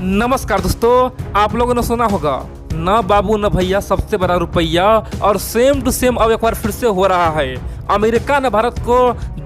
नमस्कार दोस्तों, आप लोगों ने सुना होगा न बाबू न भैया सबसे बड़ा रुपया, और सेम टू सेम अब एक बार फिर से हो रहा है। अमेरिका ने भारत को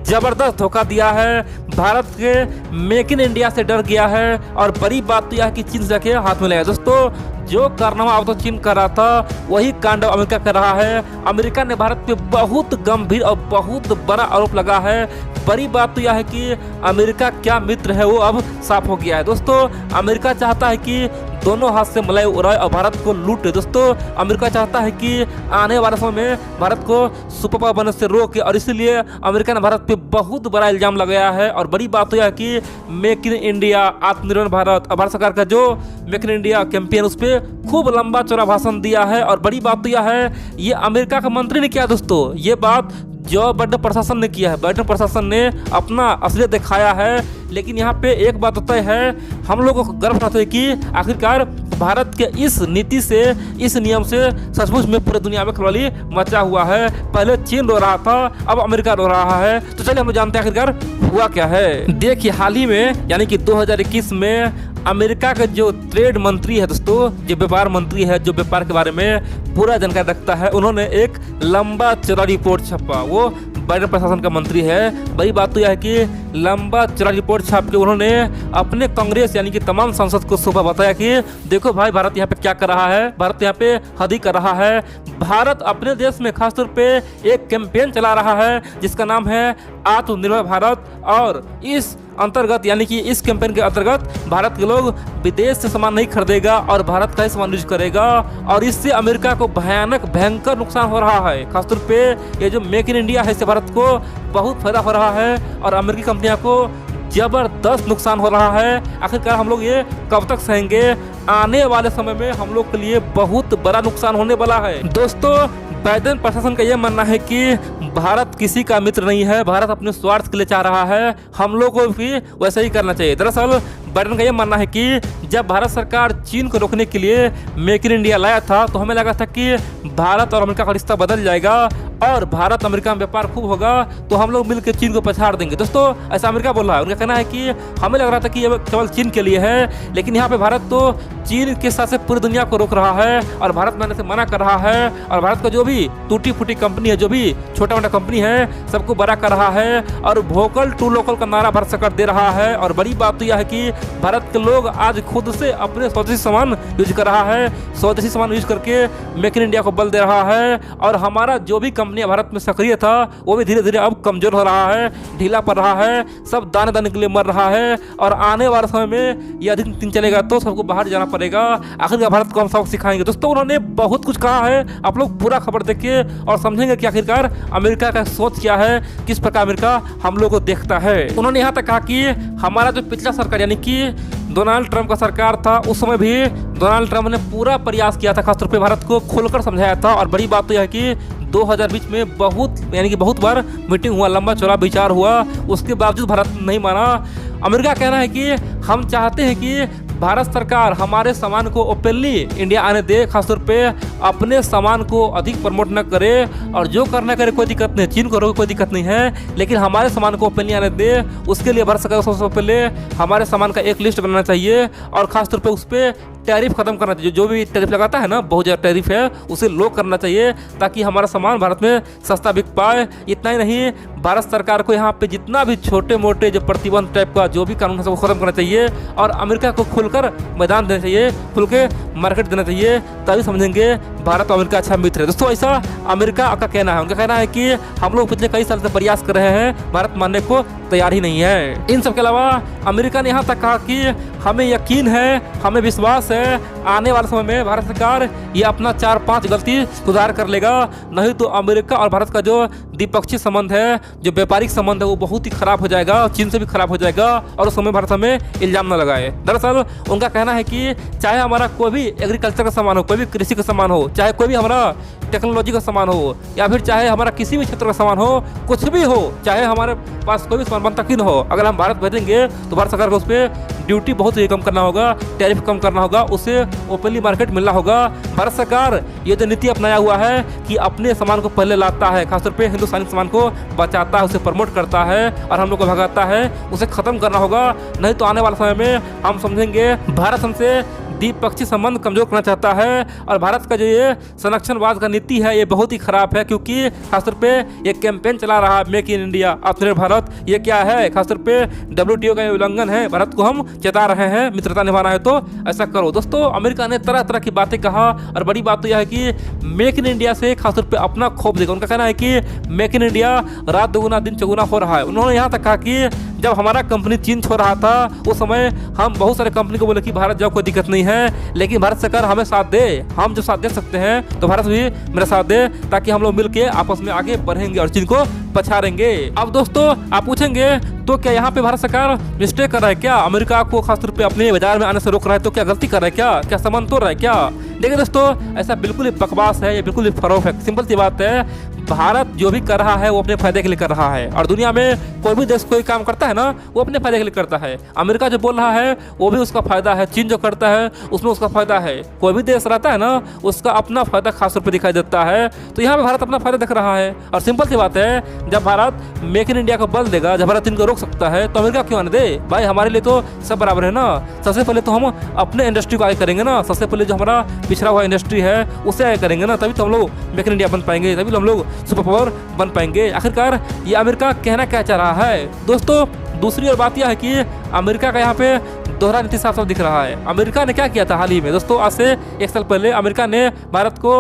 जबरदस्त धोखा दिया है, भारत के मेक इन इंडिया से डर गया है, और बड़ी बात तो यह है कि चीन जाके हाथ में लिया। दोस्तों, जो कारनामा अब तो चीन कर रहा था वही कांड अमेरिका कर रहा है। अमेरिका ने भारत पे बहुत गंभीर और बहुत बड़ा आरोप लगा है। बड़ी बात तो यह है कि अमेरिका क्या मित्र है वो अब साफ हो गया है। दोस्तों, अमेरिका चाहता है कि दोनों हाथ से मलाई उड़ाए और भारत को लूटे। दोस्तों, अमेरिका चाहता है कि आने वाले समय में भारत को सुपर पावर बनने से रोके, और इसीलिए अमेरिका ने भारत पे बहुत बड़ा इल्जाम लगाया है। और बड़ी बात तो यह है कि मेक इन इंडिया, आत्मनिर्भर भारत, और भारत सरकार का जो मेक इन इंडिया कैंपेन उस पर खूब लंबा चौड़ा भाषण दिया है। और बड़ी बात तो यह है, ये अमेरिका का मंत्री ने किया दोस्तों, ये बात जो बाइडेन प्रशासन ने किया है। बाइडेन प्रशासन ने अपना असलियत दिखाया है। लेकिन यहाँ पे एक बात तय है, हम लोगों को गर्व होता है कि आखिरकार भारत के इस नीति से, इस नियम से सचमुच में पूरी दुनिया में खलबली मचा हुआ है। पहले चीन रो रहा था, अब अमेरिका रो रहा है। तो चलिए हम जानते हैं आखिरकार हुआ क्या है। देखिए, हाल ही में यानी कि 2021 में अमेरिका का जो ट्रेड मंत्री है दोस्तों, जो व्यापार मंत्री है, जो व्यापार के बारे में पूरा जानकारी रखता है, उन्होंने एक लंबा चौड़ा रिपोर्ट छापा। वो बाइडेन प्रशासन का मंत्री है। बड़ी बात तो यह है कि लंबा चौड़ा रिपोर्ट छाप के उन्होंने अपने कांग्रेस यानी कि तमाम सांसद को सुबह बताया कि देखो भाई, भारत यहाँ पे क्या कर रहा है, भारत यहाँ पे हद ही कर रहा है। भारत अपने देश में खासतौर पे एक कैंपेन चला रहा है जिसका नाम है आत्मनिर्भर भारत, और इस अंतर्गत यानी कि इस कैंपेन के अंतर्गत भारत के लोग विदेश से सामान नहीं खरीदेगा और भारत का ही सामान यूज करेगा, और इससे अमेरिका को भयंकर नुकसान हो रहा है। खासतौर पे ये जो मेक इन इंडिया है, इससे भारत को बहुत फायदा हो रहा है और अमेरिकी कंपनियों को जबरदस्त नुकसान हो रहा है। आखिरकार हम लोग ये कब तक सहेंगे? आने वाले समय में हम लोग के लिए बहुत बड़ा नुकसान होने वाला है। दोस्तों, बाइडेन प्रशासन का यह मानना है कि भारत किसी का मित्र नहीं है, भारत अपने स्वार्थ के लिए चाह रहा है, हम लोग को भी वैसा ही करना चाहिए। दरअसल बाइडेन का यह मानना है कि जब भारत सरकार चीन को रोकने के लिए मेक इन इंडिया लाया था तो हमें लगा था कि भारत और अमेरिका का रिश्ता बदल जाएगा और भारत अमेरिका में व्यापार खूब होगा, तो हम लोग मिलकर चीन को पछाड़ देंगे। दोस्तों, ऐसा अमेरिका बोल रहा है। उनका कहना है कि हमें लग रहा था कि ये केवल चीन के लिए है, लेकिन यहाँ पे भारत तो चीन के साथ से पूरी दुनिया को रोक रहा है और भारत मानने से मना कर रहा है, और भारत का जो भी टूटी फूटी कंपनी है, जो भी छोटा मोटा कंपनी है, सबको बड़ा कर रहा है, और वोकल टू लोकल का नारा भारत सरकार दे रहा है। और बड़ी बात तो यह है कि भारत के लोग आज खुद से अपने स्वदेशी सामान यूज कर रहा है, स्वदेशी सामान यूज करके मेक इन इंडिया को बल दे रहा है, और हमारा जो भी कंपनी भारत में सक्रिय था वो भी धीरे धीरे अब कमजोर हो रहा है, ढीला पड़ रहा है, सब दाने दाने के लिए मर रहा है, और आने वाले समय में यह अधिक दिन चलेगा तो सबको बाहर जाना पड़ेगा। आखिरकार भारत को हम सबक सिखाएंगे। दोस्तों, उन्होंने बहुत कुछ कहा है, आप लोग पूरा खबर देखिए और समझेंगे कि आखिरकार अमेरिका का सोच क्या है, किस प्रकार अमेरिका हम लोग को देखता है। उन्होंने यहाँ तक कहा कि हमारा जो पिछला सरकार यानी कि डोनाल्ड ट्रंप का सरकार था, उस समय भी डोनाल्ड ट्रंप ने पूरा प्रयास किया था, खासतौर पे भारत को खोलकर समझाया था। और बड़ी बात तो यह है कि 2020 में बहुत बार मीटिंग हुआ, लंबा चौड़ा विचार हुआ, उसके बावजूद भारत नहीं माना। अमेरिका कहना है कि हम चाहते हैं कि भारत सरकार हमारे सामान को ओपनली इंडिया आने दे, खासतौर पे अपने सामान को अधिक प्रमोट न करे, और जो करना करे कोई दिक्कत नहीं, चीन को रोके कोई दिक्कत नहीं है, लेकिन हमारे सामान को ओपनली आने दे। उसके लिए भारत सरकार को सबसे पहले हमारे सामान का एक लिस्ट बनाना चाहिए, और खासतौर पे उस पर टैरिफ खत्म करना चाहिए। जो भी टैरिफ लगाता है ना, बहुत ज़्यादा टैरिफ है, उसे लो करना चाहिए ताकि हमारा सामान भारत में सस्ता बिक पाए। इतना ही नहीं, भारत सरकार को यहाँ पे जितना भी छोटे मोटे जो प्रतिबंध टाइप का जो भी कानून है सबको खत्म करना चाहिए, और अमेरिका को खुलकर मैदान देना चाहिए, खुल के मार्केट देना चाहिए, तभी समझेंगे भारत और अमेरिका अच्छा मित्र है। दोस्तों, ऐसा अमेरिका का कहना है। उनका कहना है कि हम लोग पिछले कई साल से प्रयास कर रहे हैं, भारत मानने को तैयार ही नहीं है। इन सब के अलावा अमेरिका ने यहाँ तक कहा कि हमें यकीन है, हमें विश्वास है, आने वाले समय में भारत सरकार ये अपना 4-5 गलती सुधार कर लेगा, नहीं तो अमेरिका और भारत का जो द्विपक्षीय संबंध है, जो व्यापारिक संबंध है, वो बहुत ही खराब हो जाएगा, चीन से भी खराब हो जाएगा, और उस समय भारत हमें इल्जाम न लगाए। दरअसल उनका कहना है कि चाहे हमारा कोई भी एग्रीकल्चर का सामान हो, कोई भी कृषि का सामान हो, चाहे कोई भी हमारा टेक्नोलॉजी का सामान हो, या फिर चाहे हमारा किसी भी क्षेत्र का सामान हो, कुछ भी हो, चाहे हमारे पास कोई भी सामान बनता क्यों न हो, अगर हम भारत भेजेंगे तो भारत सरकार को उस पर ड्यूटी बहुत ही कम करना होगा, टैरिफ कम करना होगा, उसे ओपनली मार्केट मिलना होगा। भारत सरकार ये जो नीति अपनाया हुआ है कि अपने सामान को पहले लाता है, खासतौर पे हिंदुस्तानी सामान को बचाता है, उसे प्रमोट करता है और हम लोग को भगाता है, उसे खत्म करना होगा। नहीं तो आने वाले समय में हम समझेंगे भारत हमसे द्विपक्षीय संबंध कमजोर करना चाहता है। और भारत का जो ये संरक्षणवाद का नीति है ये बहुत ही खराब है, क्योंकि खासतौर पे ये कैंपेन चला रहा है मेक इन इंडिया आत्मनिर्भर भारत। ये क्या है? खासतौर पे WTO का उल्लंघन है। भारत को हम चेता रहे हैं, मित्रता निभाना है तो ऐसा करो। दोस्तों, अमेरिका ने तरह तरह की बातें कहा और बड़ी बात तो यह है कि मेक इन इंडिया से खासतौर पे अपना खौफ देगा। उनका कहना है कि मेक इन इंडिया रात दोगुना दिन चौगुना हो रहा है। उन्होंने यहाँ तक कहा कि जब हमारा कंपनी चीन छोड़ रहा था उस समय हम बहुत सारे कंपनी को बोले कि भारत जाओ, कोई दिक्कत नहीं है, लेकिन भारत सरकार हमें साथ दे। हम जब साथ दे सकते हैं तो भारत भी मेरा साथ दे, ताकि हम लोग मिलके आपस में आगे बढ़ेंगे और चीन को पछाड़ेंगे। अब दोस्तों, आप पूछेंगे तो क्या यहाँ पे भारत सरकार मिस्टेक कर रहा है क्या? अमेरिका को खासतौर पे अपने बाजार में आने से रोक रहा है तो क्या गलती कर रहा है क्या संबंध तोड़ रहा है क्या? देखिए दोस्तों, ऐसा बिल्कुल ही बकवास है, ये बिल्कुल ही फरोख है। सिंपल सी बात है, भारत जो भी कर रहा है वो अपने फायदे के लिए कर रहा है। और दुनिया में कोई भी देश कोई काम करता है ना, वो अपने फायदे के लिए करता है। अमेरिका जो बोल रहा है वो भी उसका फायदा है, चीन जो करता है उसमें उसका फायदा है। कोई भी देश रहता है ना, उसका अपना फायदा खास तौर पर दिखाई देता है। तो यहाँ पे भारत अपना फायदा देख रहा है। और सिंपल सी बात है, जब भारत मेक इन इंडिया को बल देगा, जब भारत इनको रोक सकता है तो अमेरिका क्यों आने दे? भाई, हमारे लिए तो सब बराबर है ना। सबसे पहले तो हम अपने इंडस्ट्री को आगे करेंगे ना। सबसे पहले जो हमारा पिछड़ा हुआ इंडस्ट्री है उसे आगे करेंगे ना, तभी तो हम लोग मेक इन इंडिया बन पाएंगे, तभी तो हम लोग सुपर पावर बन पाएंगे। आखिरकार ये अमेरिका कहना क्या चाह रहा है? दोस्तों, दूसरी और बात यह है कि अमेरिका का यहाँ पे दोहरा नीति साफ साफ दिख रहा है। अमेरिका ने क्या किया था हाल ही में? दोस्तों, आज से 1 साल पहले अमेरिका ने भारत को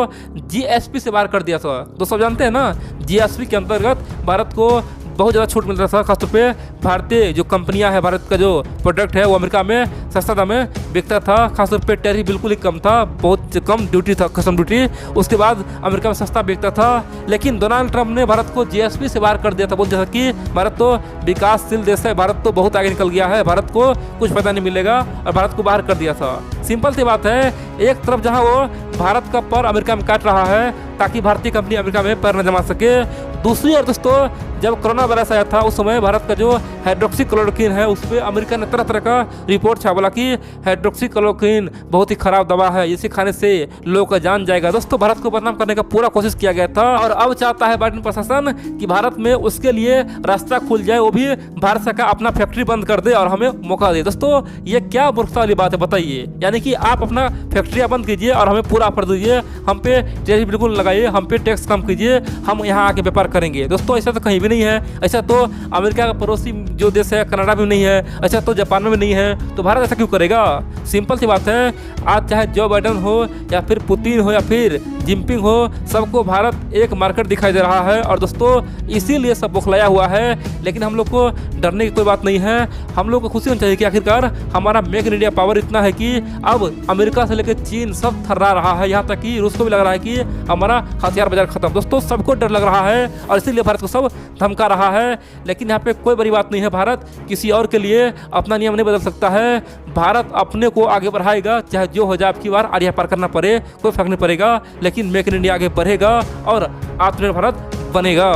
GSP से बाहर कर दिया था। दोस्तों, जानते हैं ना, GSP के अंतर्गत भारत को बहुत ज़्यादा छूट मिल रहा था। खासतौर पे भारतीय जो कंपनियां हैं, भारत का जो प्रोडक्ट है वो अमेरिका में सस्ता दाम में बिकता था। खासतौर पे टैरिफ बिल्कुल ही कम था, बहुत कम ड्यूटी था, कस्टम ड्यूटी। उसके बाद अमेरिका में सस्ता बिकता था। लेकिन डोनाल्ड ट्रंप ने भारत को GSP से बाहर कर दिया था। बोलते थे कि भारत तो विकासशील देश है, भारत तो बहुत आगे निकल गया है, भारत को कुछ पता नहीं मिलेगा, और भारत को बाहर कर दिया था। सिंपल सी बात है, एक तरफ जहां वो भारत का पर अमेरिका में काट रहा है ताकि भारतीय कंपनी अमेरिका में पैर न जमा सके, दूसरी ओर दोस्तों, जब कोरोना वायरस आया था उस समय भारत का जो हाइड्रोक्सीक्लोरोक्विन है उस पर अमेरिका ने तरह तरह का रिपोर्ट छापा, बोला कि हाइड्रोक्सीक्लोरोक्विन बहुत ही खराब दवा है, इसे खाने से लोगों का जान जाएगा। दोस्तों, भारत को बदनाम करने का पूरा कोशिश किया गया था। और अब चाहता है बाइडेन प्रशासन कि भारत में उसके लिए रास्ता खुल जाए, वो भी भारत सरकार अपना फैक्ट्री बंद कर दे और हमें मौका दे। दोस्तों, ये क्या मूर्खता वाली बात है बताइए? यानी कि आप अपना फैक्ट्रियाँ बंद कीजिए और हमें पूरा ऑफर दीजिए, हम पे टैरिफ बिल्कुल लगाइए, हम पे टैक्स कम कीजिए, हम यहाँ आके व्यापार करेंगे। दोस्तों, ऐसा तो कहीं भी नहीं है। ऐसा तो अमेरिका का पड़ोसी जो देश है कनाडा में नहीं है, ऐसा तो जापान में नहीं है, तो भारत ऐसा क्यों करेगा? सिंपल सी बात है, आज चाहे जो बाइडेन हो या फिर पुतिन हो या फिर जिनपिंग हो, सबको भारत एक मार्केट दिखाई दे रहा है। और दोस्तों, इसीलिए सब बौखलाया हुआ है। लेकिन हम लोग को डरने की कोई बात नहीं है। हम लोग को खुशी होनी चाहिए कि आखिरकार हमारा मेक इन इंडिया पावर इतना है कि अब अमेरिका से लेकर चीन सब थर्रा रहा है, यहाँ तक कि रूस को भी लग रहा है कि हमारा हथियार बाजार खत्म। दोस्तों, सबको डर लग रहा है और इसीलिए भारत को सब धमका रहा है। लेकिन यहाँ पे कोई बड़ी बात नहीं है, भारत किसी और के लिए अपना नियम नहीं बदल सकता है। भारत अपने को आगे बढ़ाएगा, चाहे जो हो जाए, आपकी बार आरिया पार करना पड़े, कोई फर्क नहीं पड़ेगा। लेकिन मेक इन इंडिया आगे बढ़ेगा और आत्मनिर्भर भारत बनेगा।